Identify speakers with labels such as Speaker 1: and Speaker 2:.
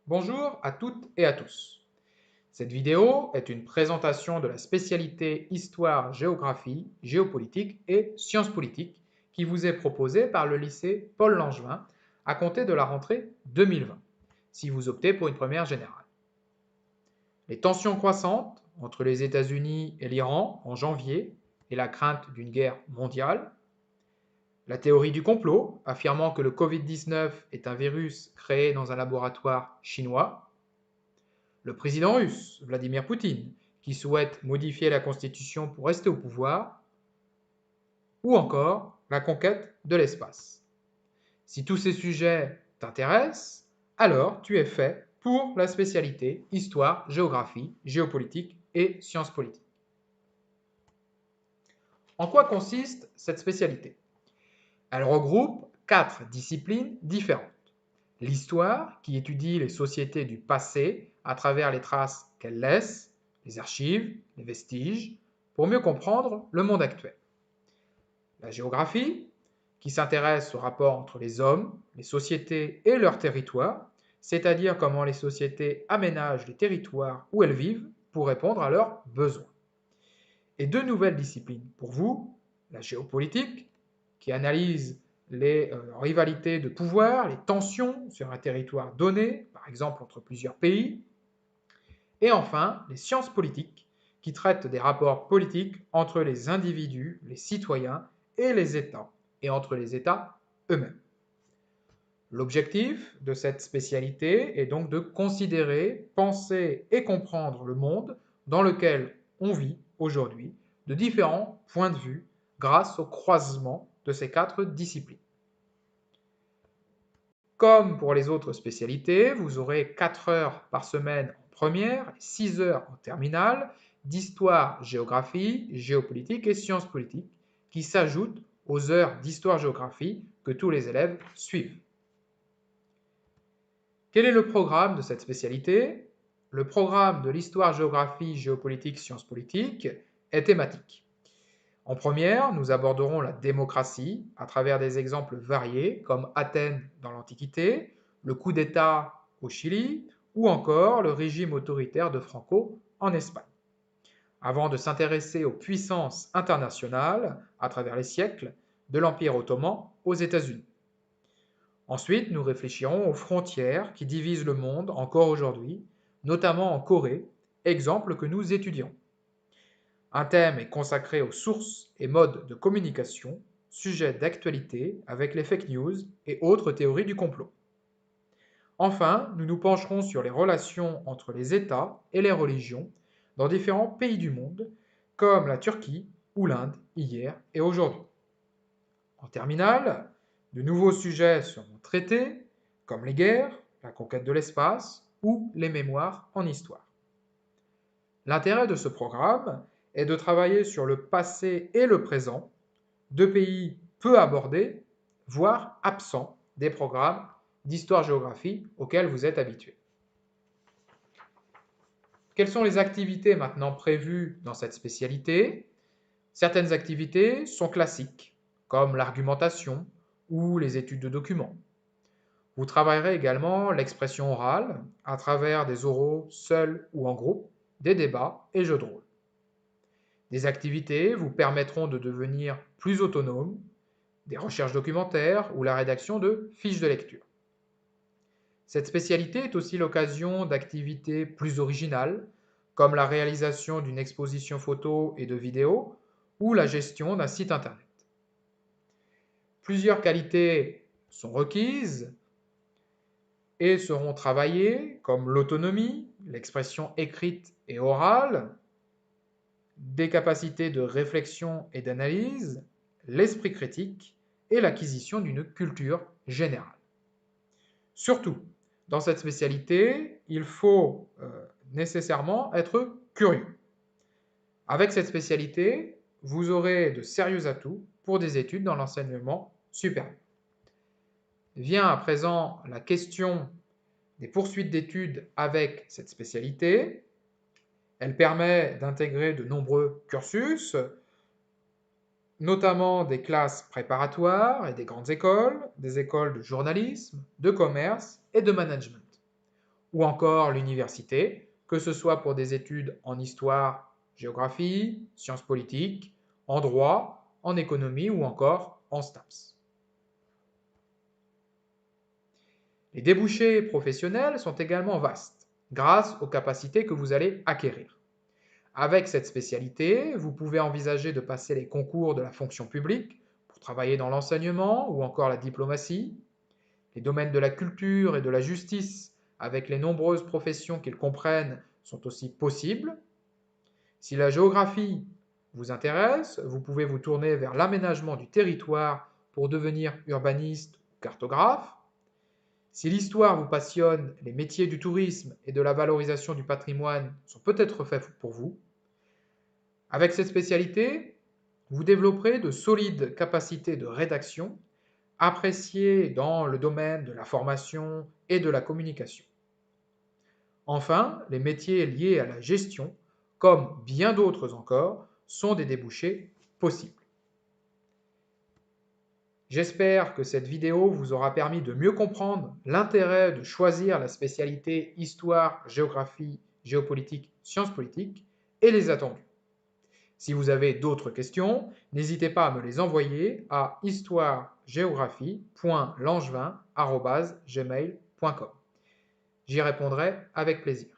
Speaker 1: Bonjour à toutes et à tous. Cette vidéo est une présentation de la spécialité Histoire, Géographie, Géopolitique et Sciences politiques qui vous est proposée par le lycée Paul Langevin à compter de la rentrée 2020, si vous optez pour une première générale. Les tensions croissantes entre les États-Unis et l'Iran en janvier et la crainte d'une guerre mondiale, la théorie du complot affirmant que le Covid-19 est un virus créé dans un laboratoire chinois, le président russe, Vladimir Poutine, qui souhaite modifier la constitution pour rester au pouvoir, ou encore la conquête de l'espace. Si tous ces sujets t'intéressent, alors tu es fait pour la spécialité Histoire, Géographie, Géopolitique et Sciences politiques. En quoi consiste cette spécialité? Elle regroupe 4 disciplines différentes. L'histoire, qui étudie les sociétés du passé à travers les traces qu'elles laissent, les archives, les vestiges, pour mieux comprendre le monde actuel. La géographie, qui s'intéresse au rapport entre les hommes, les sociétés et leurs territoires, c'est-à-dire comment les sociétés aménagent les territoires où elles vivent pour répondre à leurs besoins. Et 2 nouvelles disciplines pour vous, la géopolitique, qui analyse les rivalités de pouvoir, les tensions sur un territoire donné, par exemple entre plusieurs pays, et enfin les sciences politiques, qui traitent des rapports politiques entre les individus, les citoyens et les États, et entre les États eux-mêmes. L'objectif de cette spécialité est donc de considérer, penser et comprendre le monde dans lequel on vit aujourd'hui de différents points de vue grâce au croisement de ces 4 disciplines. Comme pour les autres spécialités, vous aurez 4 heures par semaine en première, 6 heures en terminale, d'histoire, géographie, géopolitique et sciences politiques, qui s'ajoutent aux heures d'histoire-géographie que tous les élèves suivent. Quel est le programme de cette spécialité? Le programme de l'histoire, géographie, géopolitique, sciences politiques est thématique. En première, nous aborderons la démocratie à travers des exemples variés comme Athènes dans l'Antiquité, le coup d'État au Chili ou encore le régime autoritaire de Franco en Espagne, avant de s'intéresser aux puissances internationales à travers les siècles, de l'Empire ottoman aux États-Unis. Ensuite, nous réfléchirons aux frontières qui divisent le monde encore aujourd'hui, notamment en Corée, exemple que nous étudierons. Un thème est consacré aux sources et modes de communication, sujet d'actualité avec les fake news et autres théories du complot. Enfin, nous nous pencherons sur les relations entre les États et les religions dans différents pays du monde, comme la Turquie ou l'Inde hier et aujourd'hui. En terminale, de nouveaux sujets seront traités, comme les guerres, la conquête de l'espace ou les mémoires en histoire. L'intérêt de ce programme est de travailler sur le passé et le présent, 2 pays peu abordés, voire absents des programmes d'histoire-géographie auxquels vous êtes habitués. Quelles sont les activités maintenant prévues dans cette spécialité? Certaines activités sont classiques, comme l'argumentation ou les études de documents. Vous travaillerez également l'expression orale à travers des oraux seuls ou en groupe, des débats et jeux de rôle. Des activités vous permettront de devenir plus autonome, des recherches documentaires ou la rédaction de fiches de lecture. Cette spécialité est aussi l'occasion d'activités plus originales, comme la réalisation d'une exposition photo et de vidéo ou la gestion d'un site internet. Plusieurs qualités sont requises et seront travaillées, comme l'autonomie, l'expression écrite et orale, des capacités de réflexion et d'analyse, l'esprit critique et l'acquisition d'une culture générale. Surtout, dans cette spécialité, il faut nécessairement être curieux. Avec cette spécialité, vous aurez de sérieux atouts pour des études dans l'enseignement supérieur. Vient à présent la question des poursuites d'études avec cette spécialité. Elle permet d'intégrer de nombreux cursus, notamment des classes préparatoires et des grandes écoles, des écoles de journalisme, de commerce et de management. ou encore l'université, que ce soit pour des études en histoire, géographie, sciences politiques, en droit, en économie ou encore en STAPS. Les débouchés professionnels sont également vastes, grâce aux capacités que vous allez acquérir. Avec cette spécialité, vous pouvez envisager de passer les concours de la fonction publique pour travailler dans l'enseignement ou encore la diplomatie. Les domaines de la culture et de la justice, avec les nombreuses professions qu'ils comprennent, sont aussi possibles. Si la géographie vous intéresse, vous pouvez vous tourner vers l'aménagement du territoire pour devenir urbaniste ou cartographe. Si l'histoire vous passionne, les métiers du tourisme et de la valorisation du patrimoine sont peut-être faits pour vous. Avec cette spécialité, vous développerez de solides capacités de rédaction, appréciées dans le domaine de la formation et de la communication. Enfin, les métiers liés à la gestion, comme bien d'autres encore, sont des débouchés possibles. J'espère que cette vidéo vous aura permis de mieux comprendre l'intérêt de choisir la spécialité Histoire, Géographie, Géopolitique, Sciences politiques et les attendus. Si vous avez d'autres questions, n'hésitez pas à me les envoyer à histoiregéographie.langevin@gmail.com. J'y répondrai avec plaisir.